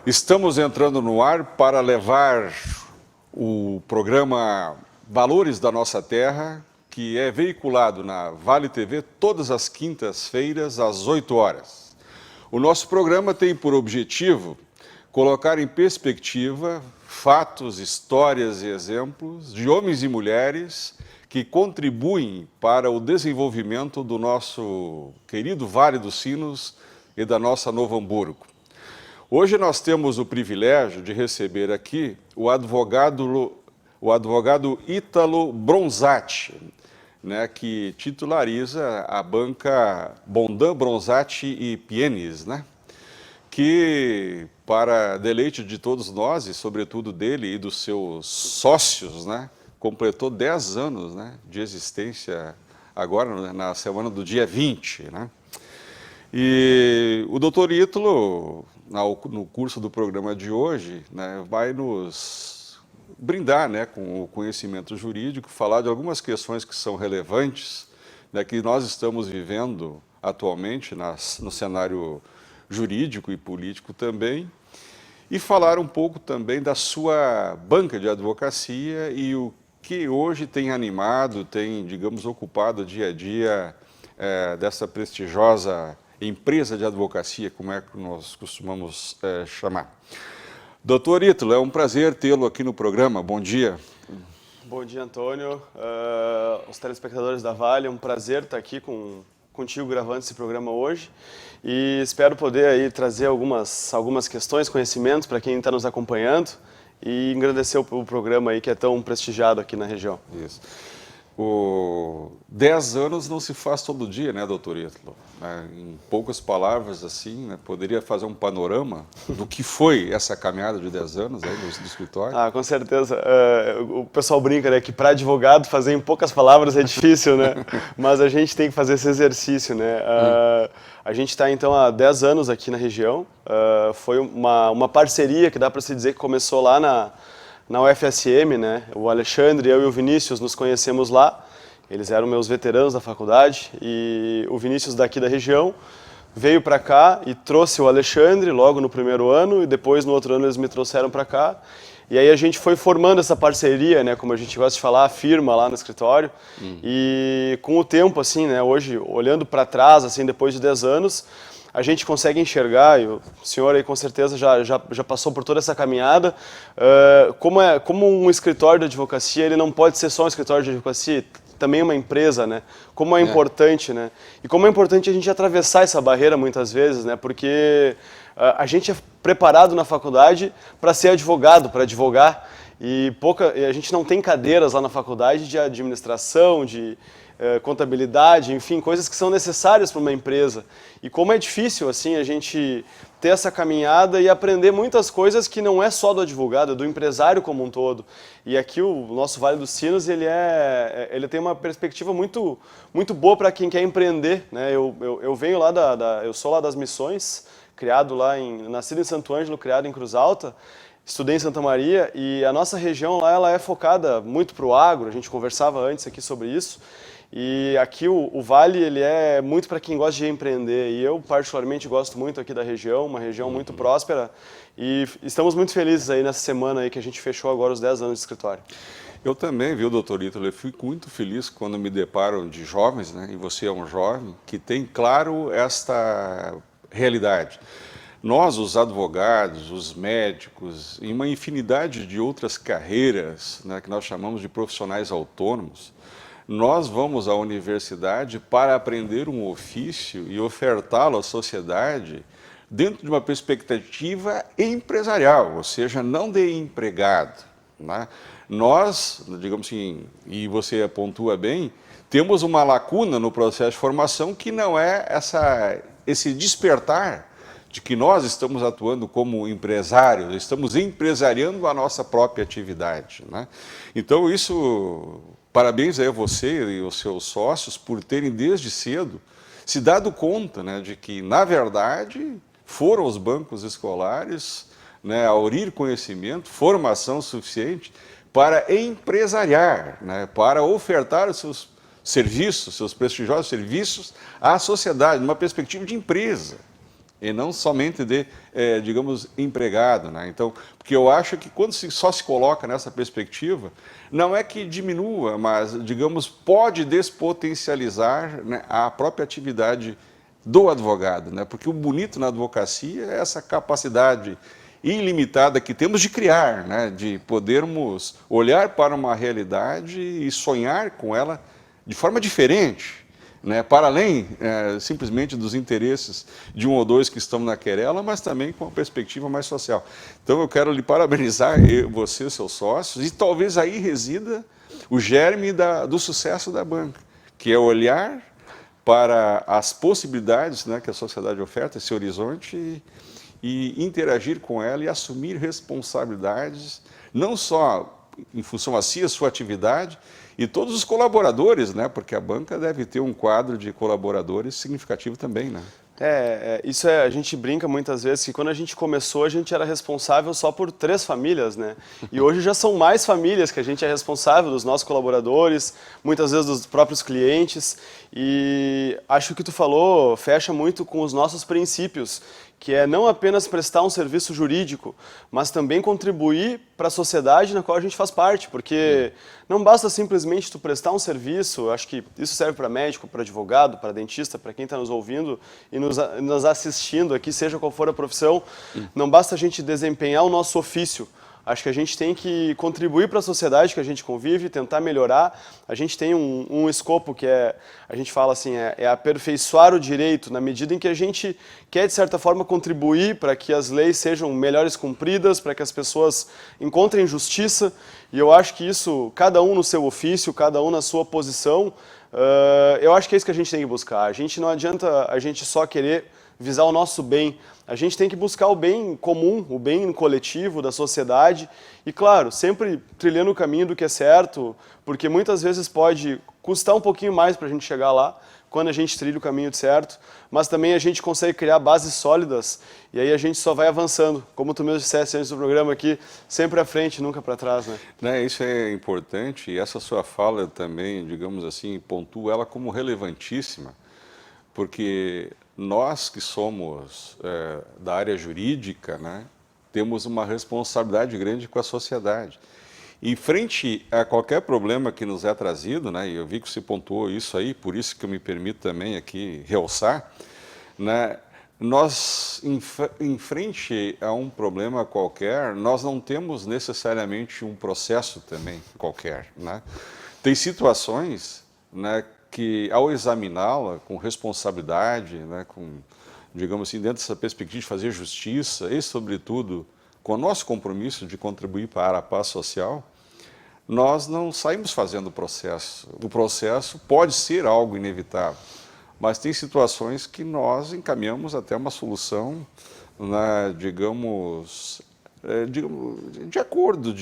Estamos entrando no ar para levar o programa Valores da Nossa Terra, que é veiculado na Vale TV todas as quintas-feiras, às 8 horas. O nosso programa tem por objetivo colocar em perspectiva fatos, histórias e exemplos de homens e mulheres que contribuem para o desenvolvimento do nosso querido Vale dos Sinos e da nossa Novo Hamburgo. Hoje nós temos o privilégio de receber aqui o advogado Ítalo Bronzatti, né, que titulariza a banca Bondan, Bronzatti e Pienes, né, que, para deleite de todos nós, e sobretudo dele e dos seus sócios, né, completou 10 anos, né, de existência agora, na semana do dia 20. Né. E o doutor Ítalo, no curso do programa de hoje, né, vai nos brindar, né, com o conhecimento jurídico, falar de algumas questões que são relevantes, né, que nós estamos vivendo atualmente no cenário jurídico e político também, e falar um pouco também da sua banca de advocacia e o que hoje tem animado, tem, digamos, ocupado o dia a dia dessa prestigiosa empresa de advocacia, como é que nós costumamos chamar. Doutor Ítalo, é um prazer tê-lo aqui no programa. Bom dia. Bom dia, Antônio. Os telespectadores da Vale, é um prazer estar aqui contigo gravando esse programa hoje. E espero poder aí trazer algumas questões, conhecimentos para quem está nos acompanhando e agradecer o programa aí que é tão prestigiado aqui na região. Isso. 10 anos não se faz todo dia, né, doutor Ítalo? Em poucas palavras, assim, né, poderia fazer um panorama do que foi essa caminhada de 10 anos aí do escritório? Com certeza. O pessoal brinca, né, que para advogado fazer em poucas palavras é difícil, né? Mas a gente tem que fazer esse exercício, né? A gente está, então, há 10 anos aqui na região. Foi uma parceria que dá para se dizer que começou lá na UFSM, né? O Alexandre, eu e o Vinícius nos conhecemos lá. Eles eram meus veteranos da faculdade e o Vinícius daqui da região veio para cá e trouxe o Alexandre logo no primeiro ano e depois no outro ano eles me trouxeram para cá. E aí a gente foi formando essa parceria, né, como a gente gosta de falar, a firma lá no escritório. E com o tempo, assim, né, hoje, olhando para trás, assim, depois de 10 anos, a gente consegue enxergar, e o senhor aí com certeza já passou por toda essa caminhada, como um escritório de advocacia, ele não pode ser só um escritório de advocacia, também uma empresa, né? Como é importante, né? E como é importante a gente atravessar essa barreira muitas vezes, né? Porque a gente é preparado na faculdade para ser advogado, para advogar, e a gente não tem cadeiras lá na faculdade de administração, de contabilidade, enfim, coisas que são necessárias para uma empresa. E como é difícil, assim, a gente ter essa caminhada e aprender muitas coisas que não é só do advogado, é do empresário como um todo. E aqui o nosso Vale dos Sinos, ele tem uma perspectiva muito, muito boa para quem quer empreender, né? Eu venho lá eu sou lá das Missões, nascido em Santo Ângelo, criado em Cruz Alta. Estudei em Santa Maria e a nossa região lá ela é focada muito para o agro, a gente conversava antes aqui sobre isso. E aqui o Vale ele é muito para quem gosta de empreender e eu particularmente gosto muito aqui da região, uma região muito próspera e estamos muito felizes aí nessa semana aí que a gente fechou agora os 10 anos de escritório. Eu também, viu, doutor Ítalo, eu fico muito feliz quando me deparo de jovens, né, e você é um jovem, que tem claro esta realidade. Nós, os advogados, os médicos, e uma infinidade de outras carreiras, né, que nós chamamos de profissionais autônomos, nós vamos à universidade para aprender um ofício e ofertá-lo à sociedade dentro de uma perspectiva empresarial, ou seja, não de empregado. Né? Nós, digamos assim, e você pontua bem, temos uma lacuna no processo de formação que não é esse despertar de que nós estamos atuando como empresários, estamos empresariando a nossa própria atividade. Né? Então, isso, parabéns aí a você e os seus sócios por terem desde cedo se dado conta, né, de que, na verdade, foram os bancos escolares, né, aurir conhecimento, formação suficiente para empresariar, né, para ofertar os seus serviços, seus prestigiosos serviços à sociedade, numa perspectiva de empresa. e não somente de, digamos, empregado, né? Então, porque eu acho que quando só se coloca nessa perspectiva, não é que diminua, mas, digamos, pode despotencializar, né, a própria atividade do advogado, né? Porque o bonito na advocacia é essa capacidade ilimitada que temos de criar, né? De podermos olhar para uma realidade e sonhar com ela de forma diferente, né? Para além simplesmente dos interesses de um ou dois que estão na querela, mas também com uma perspectiva mais social. Então eu quero lhe parabenizar, você, seus sócios, e talvez aí resida o germe do sucesso da banca, que é olhar para as possibilidades, né, que a sociedade oferta, esse horizonte, e interagir com ela e assumir responsabilidades, não só em função a si, a sua atividade, e todos os colaboradores, né, porque a banca deve ter um quadro de colaboradores significativo também, né? A gente brinca muitas vezes que quando a gente começou a gente era responsável só por 3 famílias, né? E hoje já são mais famílias que a gente é responsável, dos nossos colaboradores, muitas vezes dos próprios clientes. E acho que o que tu falou fecha muito com os nossos princípios, que é não apenas prestar um serviço jurídico, mas também contribuir para a sociedade na qual a gente faz parte, porque não basta simplesmente tu prestar um serviço, acho que isso serve para médico, para advogado, para dentista, para quem está nos ouvindo e nos assistindo aqui, seja qual for a profissão, não basta a gente desempenhar o nosso ofício. Acho que a gente tem que contribuir para a sociedade que a gente convive, tentar melhorar. A gente tem um escopo que a gente fala assim, aperfeiçoar o direito, na medida em que a gente quer, de certa forma, contribuir para que as leis sejam melhores cumpridas, para que as pessoas encontrem justiça. E eu acho que isso, cada um no seu ofício, cada um na sua posição, eu acho que é isso que a gente tem que buscar. Não adianta a gente só querer visar o nosso bem. A gente tem que buscar o bem comum, o bem coletivo da sociedade e, claro, sempre trilhando o caminho do que é certo, porque muitas vezes pode custar um pouquinho mais para a gente chegar lá, quando a gente trilha o caminho certo, mas também a gente consegue criar bases sólidas e aí a gente só vai avançando. Como tu mesmo disseste antes do programa aqui, sempre à frente, nunca para trás, né? Isso é importante e essa sua fala também, digamos assim, pontua ela como relevantíssima, porque nós que somos da área jurídica, né, temos uma responsabilidade grande com a sociedade. E frente a qualquer problema que nos é trazido, né, e eu vi que você pontuou isso aí, por isso que eu me permito também aqui realçar, né, nós, em frente a um problema qualquer, nós não temos necessariamente um processo também qualquer, né? Tem situações, né, que ao examiná-la com responsabilidade, né, digamos assim, dentro dessa perspectiva de fazer justiça e, sobretudo, com o nosso compromisso de contribuir para a paz social, nós não saímos fazendo o processo. O processo pode ser algo inevitável, mas tem situações que nós encaminhamos até uma solução, né, digamos, de acordo,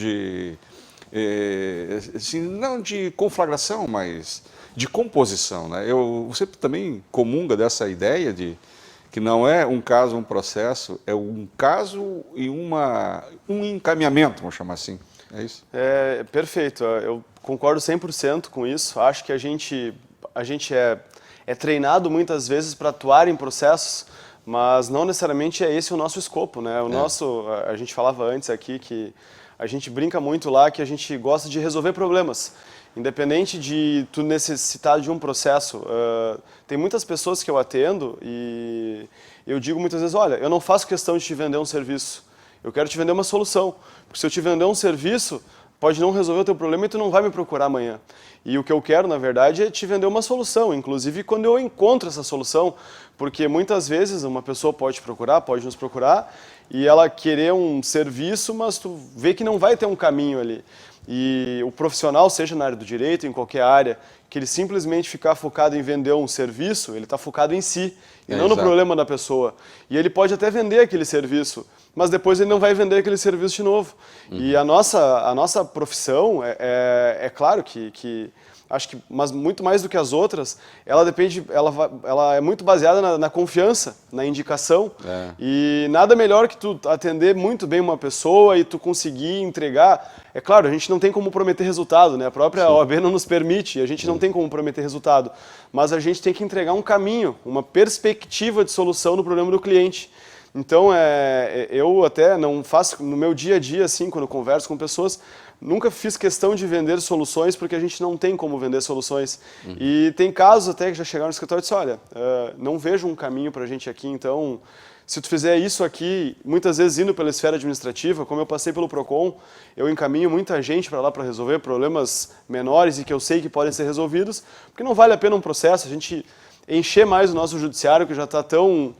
assim, não de conflagração, mas de composição, né? Você também comunga dessa ideia de que não é um caso, um processo, é um caso e um encaminhamento, vamos chamar assim. É isso? Perfeito. Eu concordo 100% com isso. Acho que a gente é treinado muitas vezes para atuar em processos, mas não necessariamente é esse o nosso escopo, né? A gente falava antes aqui que a gente brinca muito lá que a gente gosta de resolver problemas. Independente de tu necessitar de um processo, tem muitas pessoas que eu atendo e eu digo muitas vezes, olha, eu não faço questão de te vender um serviço, eu quero te vender uma solução, porque se eu te vender um serviço, pode não resolver o teu problema e tu não vai me procurar amanhã. E o que eu quero, na verdade, é te vender uma solução, inclusive quando eu encontro essa solução, porque muitas vezes uma pessoa pode nos procurar, e ela querer um serviço, mas tu vê que não vai ter um caminho ali. E o profissional, seja na área do direito, em qualquer área, que ele simplesmente ficar focado em vender um serviço, ele está focado em si, e não no problema da pessoa. E ele pode até vender aquele serviço, mas depois ele não vai vender aquele serviço de novo. E a nossa profissão, é claro que acho que, mas muito mais do que as outras, ela é muito baseada na confiança, na indicação. E nada melhor que tu atender muito bem uma pessoa e tu conseguir entregar. É claro, a gente não tem como prometer resultado, né? A própria OAB não nos permite, a gente não tem como prometer resultado, mas a gente tem que entregar um caminho, uma perspectiva de solução no problema do cliente. Então, eu até não faço, no meu dia a dia, assim, quando eu converso com pessoas, nunca fiz questão de vender soluções, porque a gente não tem como vender soluções. E tem casos até que já chegaram no escritório e disseram, olha, não vejo um caminho para a gente aqui, então, se tu fizer isso aqui, muitas vezes indo pela esfera administrativa, como eu passei pelo Procon, eu encaminho muita gente para lá para resolver problemas menores e que eu sei que podem ser resolvidos, porque não vale a pena um processo, a gente encher mais o nosso judiciário, que já está tão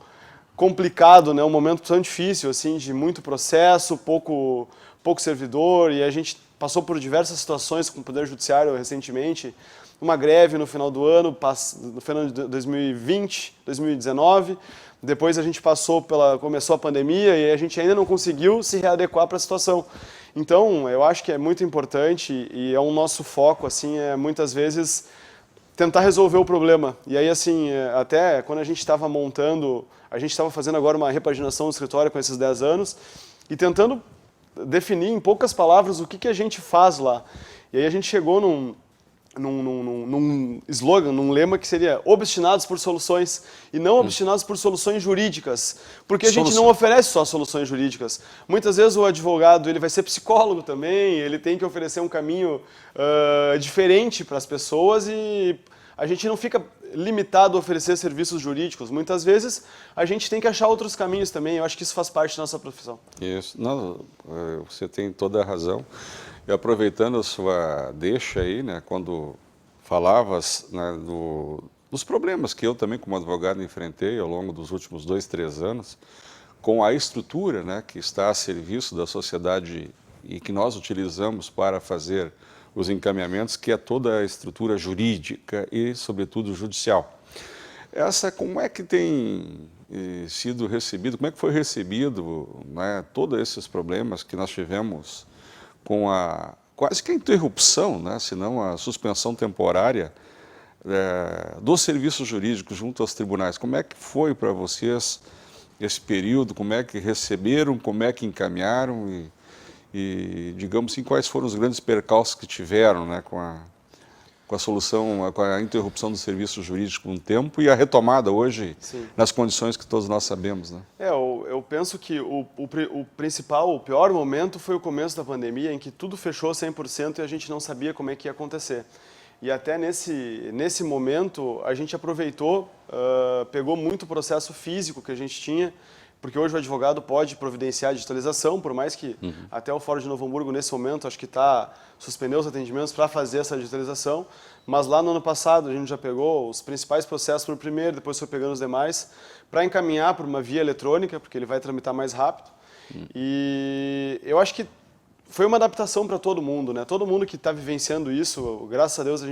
complicado, né? Um momento tão difícil, assim, de muito processo, pouco servidor, e a gente passou por diversas situações com o Poder Judiciário recentemente, uma greve no final do ano, no final de 2020, 2019, depois a gente começou a pandemia e a gente ainda não conseguiu se readequar para a situação. Então, eu acho que é muito importante e é um nosso foco, assim, muitas vezes tentar resolver o problema. E aí, assim, até quando a gente estava montando, a gente estava fazendo agora uma repaginação do escritório com esses 10 anos e tentando definir em poucas palavras o que a gente faz lá. E aí a gente chegou num slogan, num lema que seria obstinados por soluções e não obstinados por soluções jurídicas, porque a gente não oferece só soluções jurídicas. Muitas vezes o advogado ele vai ser psicólogo também, ele tem que oferecer um caminho diferente para as pessoas e a gente não fica limitado a oferecer serviços jurídicos. Muitas vezes a gente tem que achar outros caminhos também. Eu acho que isso faz parte da nossa profissão. Isso. Não, você tem toda a razão. E aproveitando a sua deixa aí, né, quando falavas, né, dos problemas que eu também como advogado enfrentei ao longo dos últimos 2, 3 anos, com a estrutura, né, que está a serviço da sociedade e que nós utilizamos para fazer os encaminhamentos, que é toda a estrutura jurídica e, sobretudo, judicial. Como é que tem sido recebido, como é que foi recebido, né, todos esses problemas que nós tivemos com quase que a interrupção, né, se não a suspensão temporária dos serviços jurídicos junto aos tribunais? Como é que foi para vocês esse período? Como é que receberam? Como é que encaminharam? E digamos assim, quais foram os grandes percalços que tiveram, né, com a solução, com a interrupção do serviço jurídico um tempo e a retomada hoje, sim, nas condições que todos nós sabemos, né? Eu penso que o pior momento foi o começo da pandemia, em que tudo fechou 100% e a gente não sabia como é que ia acontecer. E até nesse momento a gente aproveitou, pegou muito processo físico que a gente tinha, porque hoje o advogado pode providenciar a digitalização, por mais que até o Fórum de Novo Hamburgo, nesse momento, acho que suspendeu os atendimentos para fazer essa digitalização, mas lá no ano passado a gente já pegou os principais processos por primeiro, depois foi pegando os demais, para encaminhar por uma via eletrônica, porque ele vai tramitar mais rápido. E eu acho que foi uma adaptação para todo mundo, né? Todo mundo que está vivenciando isso, graças a Deus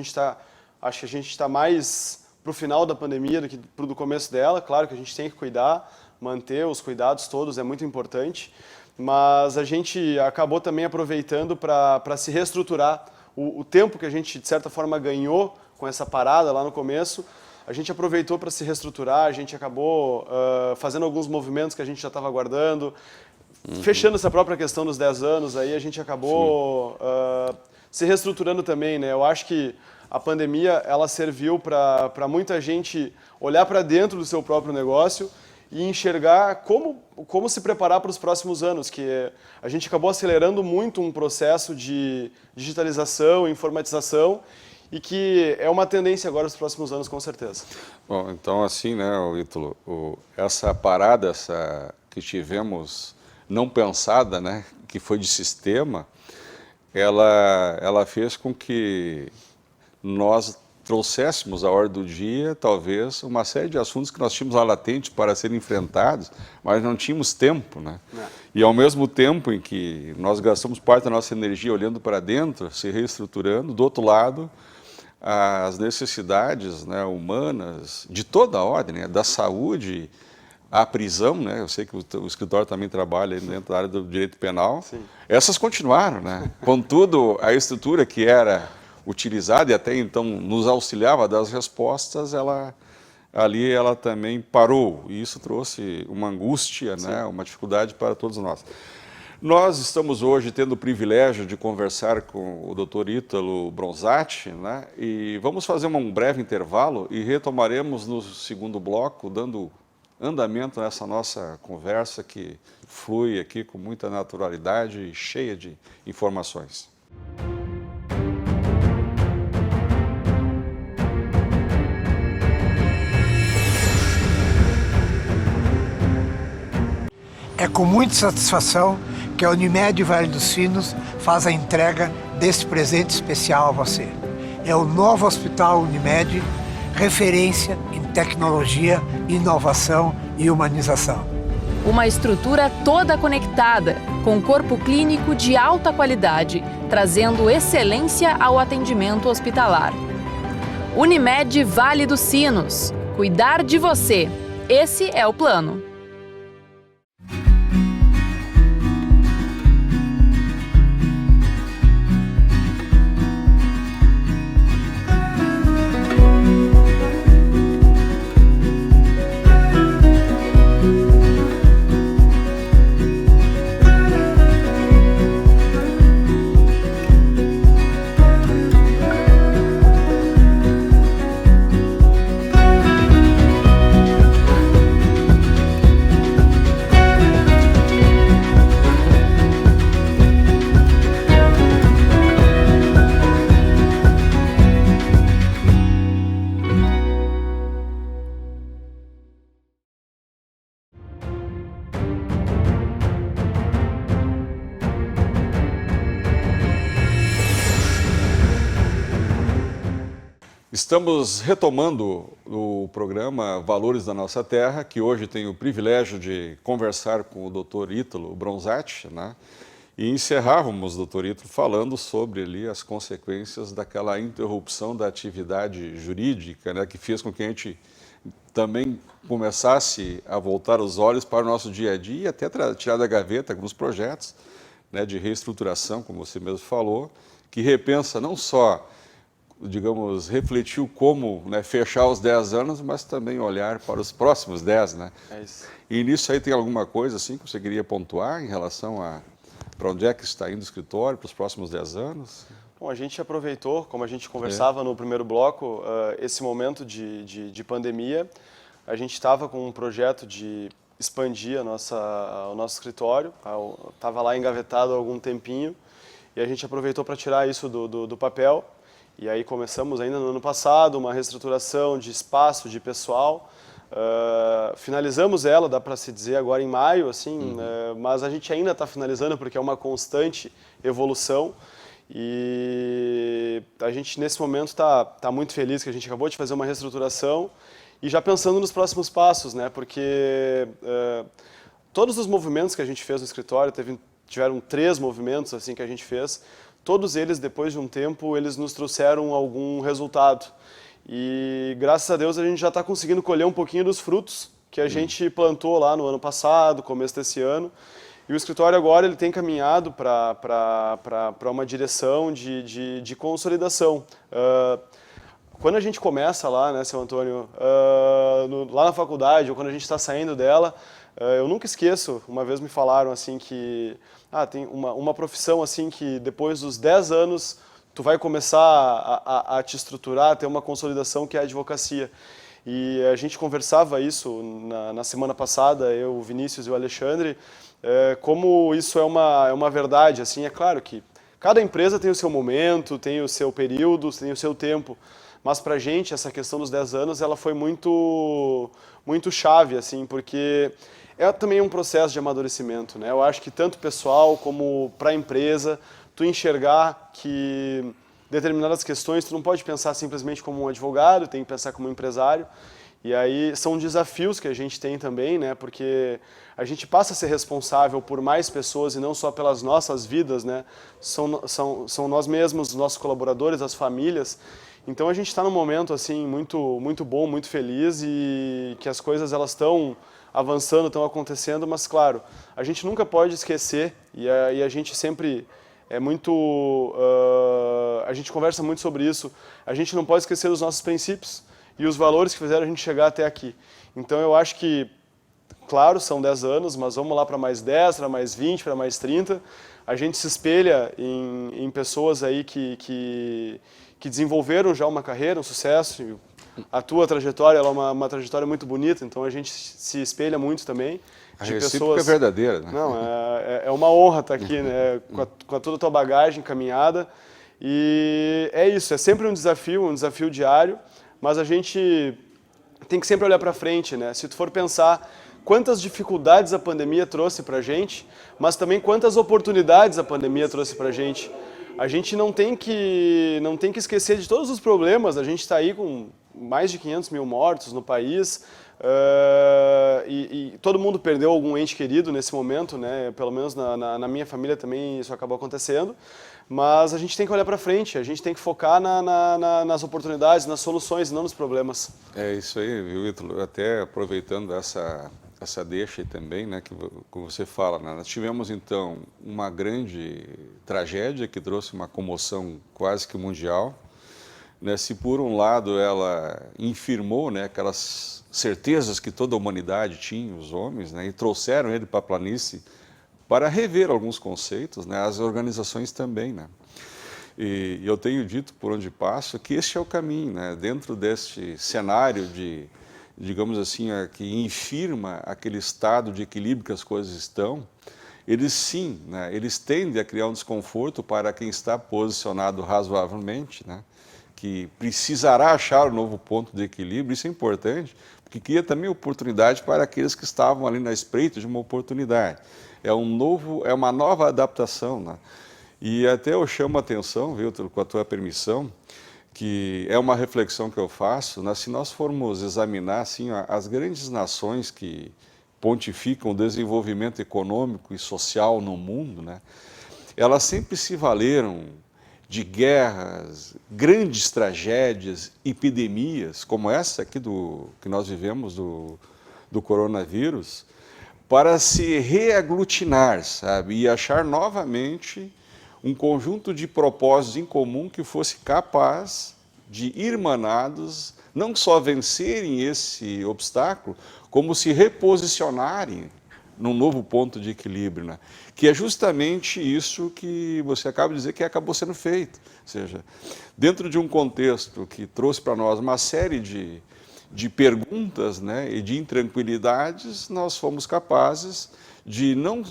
acho que a gente está mais para o final da pandemia do que para o começo dela. Claro que a gente tem que cuidar, manter os cuidados todos, é muito importante, mas a gente acabou também aproveitando para se reestruturar. O tempo que a gente, de certa forma, ganhou com essa parada lá no começo, a gente aproveitou para se reestruturar, a gente acabou fazendo alguns movimentos que a gente já estava aguardando, fechando essa própria questão dos 10 anos, aí a gente acabou se reestruturando também, né? Eu acho que a pandemia ela serviu para muita gente olhar para dentro do seu próprio negócio e enxergar como se preparar para os próximos anos, que a gente acabou acelerando muito um processo de digitalização, informatização, e que é uma tendência agora nos próximos anos, com certeza. Bom, então assim, né, Ítalo, essa parada que tivemos não pensada, né, que foi de sistema, ela fez com que nós trouxéssemos à ordem do dia, talvez, uma série de assuntos que nós tínhamos lá latentes para serem enfrentados, mas não tínhamos tempo, né? E ao mesmo tempo em que nós gastamos parte da nossa energia olhando para dentro, se reestruturando, do outro lado, as necessidades, né, humanas, de toda a ordem, né, da saúde à prisão, né? Eu sei que o escritório também trabalha dentro da área do direito penal. Sim. Essas continuaram, né? Contudo, a estrutura que era utilizada e até então nos auxiliava das respostas, ela também parou, e isso trouxe uma angústia, né, uma dificuldade para todos nós. Nós estamos hoje tendo o privilégio de conversar com o Dr. Ítalo Bronzatti, né? E vamos fazer um breve intervalo e retomaremos no segundo bloco, dando andamento nessa nossa conversa que flui aqui com muita naturalidade e cheia de informações. É com muita satisfação que a Unimed Vale dos Sinos faz a entrega deste presente especial a você. É o novo Hospital Unimed, referência em tecnologia, inovação e humanização. Uma estrutura toda conectada, com corpo clínico de alta qualidade, trazendo excelência ao atendimento hospitalar. Unimed Vale dos Sinos. Cuidar de você. Esse é o plano. Estamos retomando o programa Valores da Nossa Terra, que hoje tem o privilégio de conversar com o Dr. Ítalo Bronzatti, né? E encerrávamos, Dr. Ítalo, falando sobre ali as consequências daquela interrupção da atividade jurídica, né? Que fez com que a gente também começasse a voltar os olhos para o nosso dia a dia e até tirar da gaveta alguns projetos, né, de reestruturação, como você mesmo falou, que repensa não só, digamos, refletiu como, né, fechar os 10 anos, mas também olhar para os próximos 10, né? É isso. E nisso aí tem alguma coisa assim que você queria pontuar em relação a para onde é que está indo o escritório para os próximos 10 anos? Bom, a gente aproveitou, como a gente conversava no primeiro bloco, esse momento de pandemia. A gente estava com um projeto de expandir o nosso escritório, estava lá engavetado há algum tempinho, e a gente aproveitou para tirar isso do papel. E aí começamos ainda no ano passado uma reestruturação de espaço, de pessoal. Finalizamos ela, dá para se dizer, agora em maio, assim, mas a gente ainda está finalizando porque é uma constante evolução. E a gente, nesse momento, está muito feliz que a gente acabou de fazer uma reestruturação e já pensando nos próximos passos, né? Porque todos os movimentos que a gente fez no escritório, tiveram 3 movimentos assim que a gente fez. Todos eles, depois de um tempo, eles nos trouxeram algum resultado. E, graças a Deus, a gente já está conseguindo colher um pouquinho dos frutos que a gente plantou lá no ano passado, começo desse ano. E o escritório agora ele tem caminhado para uma direção de consolidação. Quando a gente começa lá, né, seu Antônio, lá na faculdade, ou quando a gente está saindo dela, eu nunca esqueço, uma vez me falaram assim que tem uma profissão assim que depois dos 10 anos tu vai começar a te estruturar, a ter uma consolidação, que é a advocacia. E a gente conversava isso na semana passada, eu, o Vinícius e o Alexandre, como isso é uma verdade. Assim, é claro que cada empresa tem o seu momento, tem o seu período, tem o seu tempo. Mas para a gente, essa questão dos 10 anos, ela foi muito chave, assim, porque é também um processo de amadurecimento, né? Eu acho que tanto pessoal como para a empresa, tu enxergar que determinadas questões, tu não pode pensar simplesmente como um advogado, tem que pensar como um empresário. E aí são desafios que a gente tem também, né? Porque a gente passa a ser responsável por mais pessoas e não só pelas nossas vidas, né? São nós mesmos, os nossos colaboradores, as famílias. Então a gente está num momento assim muito bom, muito feliz, e que as coisas elas estão avançando, estão acontecendo, mas claro, a gente nunca pode esquecer, e a gente sempre a gente conversa muito sobre isso, a gente não pode esquecer os nossos princípios e os valores que fizeram a gente chegar até aqui. Então eu acho que claro, são 10 anos, mas vamos lá para mais 10, para mais 20, para mais 30. A gente se espelha em pessoas aí que desenvolveram já uma carreira, um sucesso. A tua trajetória ela é uma trajetória muito bonita, então a gente se espelha muito também. A recíproca é verdadeira, né? Não, é uma honra estar aqui, né? Com toda a tua bagagem caminhada. E é isso, é sempre um desafio diário, mas a gente tem que sempre olhar para frente, né? Se tu for pensar quantas dificuldades a pandemia trouxe para a gente, mas também quantas oportunidades a pandemia trouxe para a gente. A gente não tem que esquecer de todos os problemas. A gente está aí com mais de 500 mil mortos no país e todo mundo perdeu algum ente querido nesse momento, né? Pelo menos na minha família também isso acabou acontecendo. Mas a gente tem que olhar para frente, a gente tem que focar nas oportunidades, nas soluções, não nos problemas. É isso aí, viu, Ítalo? Até aproveitando essa deixa aí também, né, que você fala, né? Nós tivemos, então, uma grande tragédia que trouxe uma comoção quase que mundial. Né? Se, por um lado, ela infirmou, né, aquelas certezas que toda a humanidade tinha, os homens, né, e trouxeram ele para a planície para rever alguns conceitos, né, as organizações também, né? E eu tenho dito por onde passo que este é o caminho, né? Dentro deste cenário de, digamos assim, que infirma aquele estado de equilíbrio que as coisas estão, eles sim, né, eles tendem a criar um desconforto para quem está posicionado razoavelmente, né, que precisará achar um novo ponto de equilíbrio. Isso é importante, porque cria também oportunidade para aqueles que estavam ali na espreita de uma oportunidade. É uma nova adaptação, né? E até eu chamo a atenção, viu, com a tua permissão, que é uma reflexão que eu faço, né? Se nós formos examinar assim, as grandes nações que pontificam o desenvolvimento econômico e social no mundo, né? Elas sempre se valeram de guerras, grandes tragédias, epidemias, como essa aqui que nós vivemos do coronavírus, para se reaglutinar, sabe, e achar novamente um conjunto de propósitos em comum que fosse capaz de, irmanados, não só vencerem esse obstáculo, como se reposicionarem num novo ponto de equilíbrio, né? Que é justamente isso que você acaba de dizer que acabou sendo feito. Ou seja, dentro de um contexto que trouxe para nós uma série de perguntas, né, e de intranquilidades, nós fomos capazes de não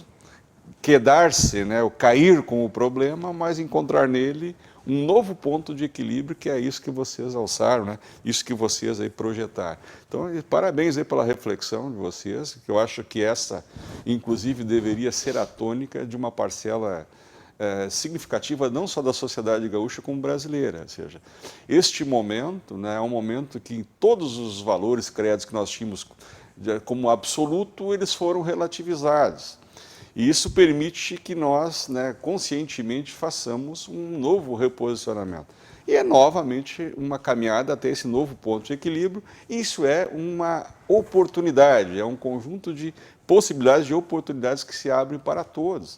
quedar-se, né, ou cair com o problema, mas encontrar nele um novo ponto de equilíbrio, que é isso que vocês alçaram, né? Isso que vocês aí projetaram. Então, parabéns aí pela reflexão de vocês, que eu acho que essa, inclusive, deveria ser a tônica de uma parcela significativa, não só da sociedade gaúcha, como brasileira. Ou seja, este momento, né, é um momento que todos os valores, credos que nós tínhamos como absoluto, eles foram relativizados. E isso permite que nós, né, conscientemente façamos um novo reposicionamento. E é novamente uma caminhada até esse novo ponto de equilíbrio. Isso é uma oportunidade, é um conjunto de possibilidades, de oportunidades que se abrem para todos.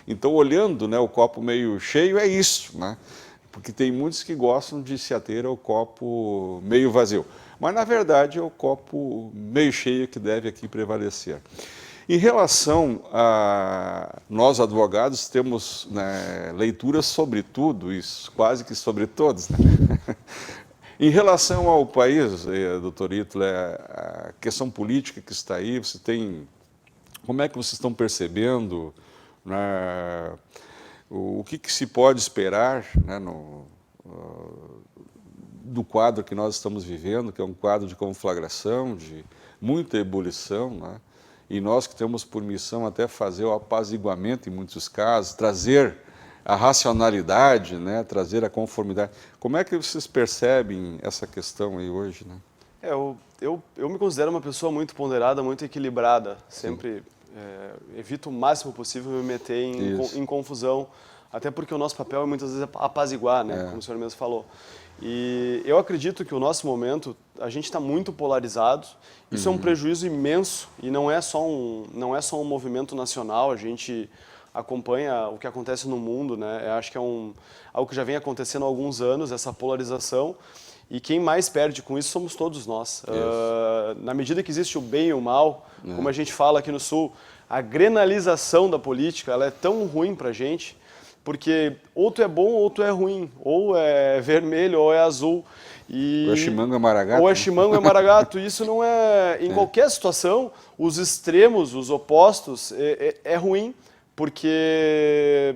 Então, olhando, né, o copo meio cheio, é isso, né? Porque tem muitos que gostam de se ater ao copo meio vazio. Mas, na verdade, é o copo meio cheio que deve aqui prevalecer. Em relação a nós, advogados, temos, né, leituras sobre tudo isso, quase que sobre todos, né? Em relação ao país, doutor Ítalo, a questão política que está aí, como é que vocês estão percebendo, né, o que se pode esperar, né, do quadro que nós estamos vivendo, que é um quadro de conflagração, de muita ebulição, né? E nós que temos por missão até fazer o apaziguamento em muitos casos, trazer a racionalidade, né, trazer a conformidade. Como é que vocês percebem essa questão aí hoje, né? Eu me considero uma pessoa muito ponderada, muito equilibrada. Sempre evito o máximo possível me meter em confusão, até porque o nosso papel é muitas vezes apaziguar, né, como o senhor mesmo falou. E eu acredito que o nosso momento, a gente está muito polarizado. Isso é um prejuízo imenso e não é só um movimento nacional. A gente acompanha o que acontece no mundo, né? Eu acho que é algo que já vem acontecendo há alguns anos, essa polarização. E quem mais perde com isso somos todos nós. Na medida que existe o bem e o mal, como a gente fala aqui no Sul, a grenalização da política, ela é tão ruim pra gente, porque ou tu é bom ou tu é ruim, ou é vermelho ou é azul. Ou é chimango é maragato. Ou é chimango é maragato. Isso não é... Em qualquer situação, os extremos, os opostos, é ruim, porque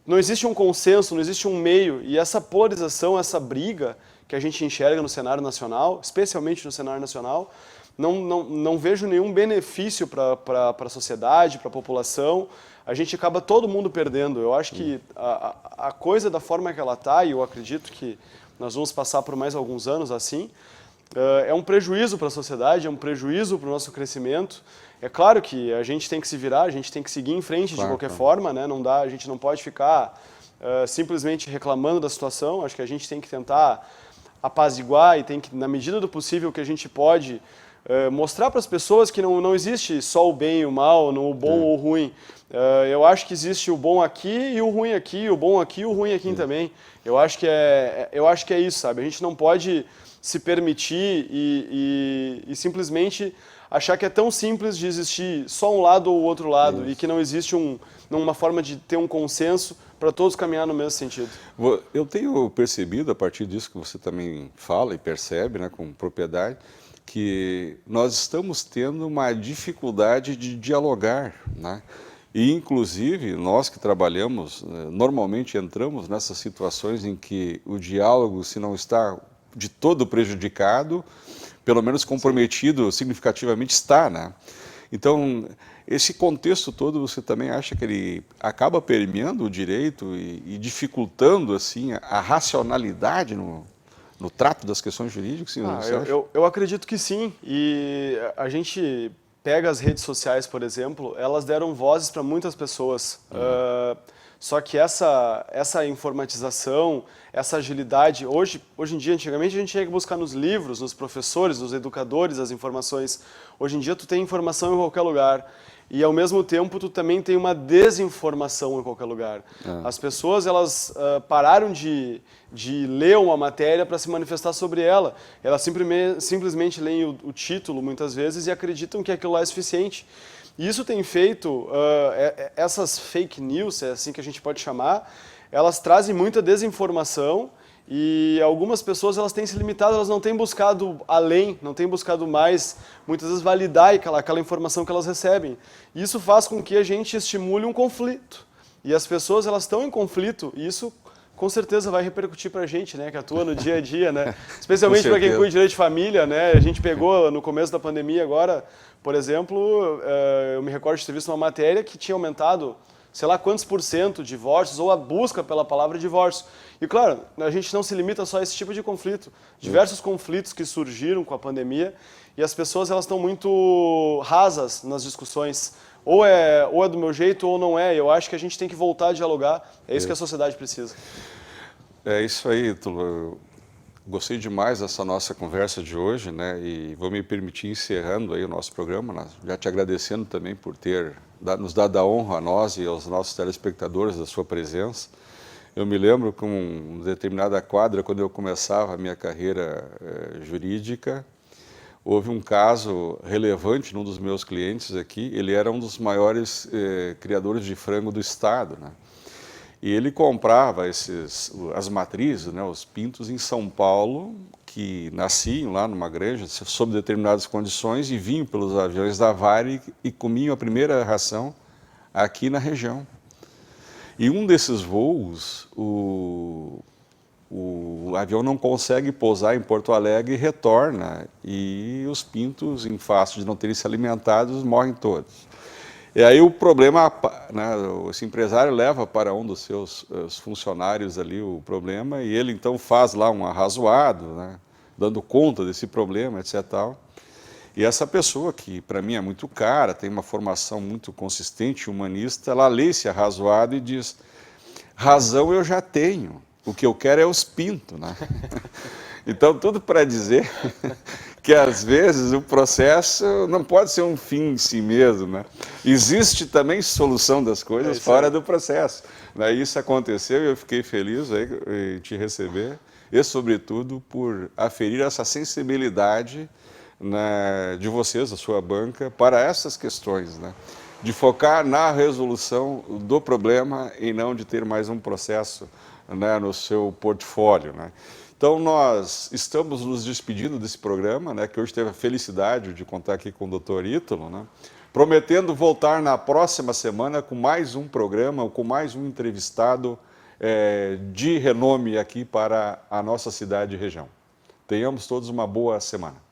não existe um consenso, não existe um meio. E essa polarização, essa briga que a gente enxerga no cenário nacional, especialmente no cenário nacional, não vejo nenhum benefício para a sociedade, para a população. A gente acaba todo mundo perdendo. Eu acho que a coisa da forma que ela está, e eu acredito que nós vamos passar por mais alguns anos assim, é um prejuízo para a sociedade, é um prejuízo para o nosso crescimento. É claro que a gente tem que se virar, a gente tem que seguir em frente de qualquer forma, né? Não dá, a gente não pode ficar simplesmente reclamando da situação. Acho que a gente tem que tentar apaziguar e tem que, na medida do possível que a gente pode, mostrar para as pessoas que não existe só o bem e o mal, o bom ou o ruim. Eu acho que existe o bom aqui e o ruim aqui, o bom aqui e o ruim aqui também. Eu acho que é isso, sabe? A gente não pode se permitir e simplesmente achar que é tão simples de existir só um lado ou outro lado e que não existe uma forma de ter um consenso para todos caminhar no mesmo sentido. Eu tenho percebido, a partir disso que você também fala e percebe, né, com propriedade, que nós estamos tendo uma dificuldade de dialogar, né? E, inclusive, nós que trabalhamos, normalmente entramos nessas situações em que o diálogo, se não está de todo prejudicado, pelo menos comprometido significativamente está, né? Então, esse contexto todo, você também acha que ele acaba permeando o direito e dificultando, assim, a racionalidade no trato das questões jurídicas? Sim, eu acredito que sim. E a gente pega as redes sociais, por exemplo, elas deram vozes para muitas pessoas. Só que essa informatização, essa agilidade, hoje em dia, antigamente a gente tinha que buscar nos livros, nos professores, nos educadores as informações. Hoje em dia tu tem informação em qualquer lugar. E ao mesmo tempo tu também tem uma desinformação em qualquer lugar. As pessoas elas pararam de ler uma matéria para se manifestar sobre ela. Elas simplesmente leem o título muitas vezes e acreditam que aquilo lá é suficiente. E isso tem feito, essas fake news, é assim que a gente pode chamar, elas trazem muita desinformação e algumas pessoas elas têm se limitado, elas não têm buscado além, não têm buscado mais, muitas vezes validar aquela informação que elas recebem. E isso faz com que a gente estimule um conflito. E as pessoas elas estão em conflito e isso com certeza vai repercutir para a gente, né, que atua no dia a dia, né? Especialmente para quem cuida de direito de família, né? A gente pegou no começo da pandemia agora, por exemplo, eu me recordo de ter visto uma matéria que tinha aumentado, sei lá quantos % divórcios ou a busca pela palavra divórcio. E claro, a gente não se limita só a esse tipo de conflito. Diversos conflitos que surgiram com a pandemia e as pessoas elas estão muito rasas nas discussões. Ou é do meu jeito ou não é. Eu acho que a gente tem que voltar a dialogar. É isso que a sociedade precisa. É isso aí, Ítalo. Eu gostei demais dessa nossa conversa de hoje, né? E vou me permitir encerrando aí o nosso programa, já te agradecendo também por ter nos dado a honra a nós e aos nossos telespectadores da sua presença. Eu me lembro com uma determinada quadra, quando eu começava a minha carreira jurídica, houve um caso relevante num dos meus clientes aqui. Ele era um dos maiores criadores de frango do estado, né? E ele comprava as matrizes, né, os pintos em São Paulo, que nasciam lá numa granja, sob determinadas condições, e vinham pelos aviões da Varig e comiam a primeira ração aqui na região. E um desses voos, o avião não consegue pousar em Porto Alegre e retorna, e os pintos, em face de não terem se alimentado, morrem todos. E aí o problema, né, esse empresário leva para um dos seus funcionários ali o problema, e ele então faz lá um arrazoado, né, dando conta desse problema, etc. Tal. E essa pessoa, que para mim é muito cara, tem uma formação muito consistente, humanista, ela lê esse arrazoado e diz: razão eu já tenho, o que eu quero é os pintos, né? Então, tudo para dizer que, às vezes, o processo não pode ser um fim em si mesmo, né? Existe também solução das coisas fora do processo. Isso aconteceu e eu fiquei feliz aí em te receber. e, sobretudo, por aferir essa sensibilidade, né, de vocês, da sua banca, para essas questões, né? De focar na resolução do problema e não de ter mais um processo, né, no seu portfólio, né? Então, nós estamos nos despedindo desse programa, né, que hoje teve a felicidade de contar aqui com o Dr. Ítalo, né, prometendo voltar na próxima semana com mais um programa, com mais um entrevistado de renome aqui para a nossa cidade e região. Tenhamos todos uma boa semana.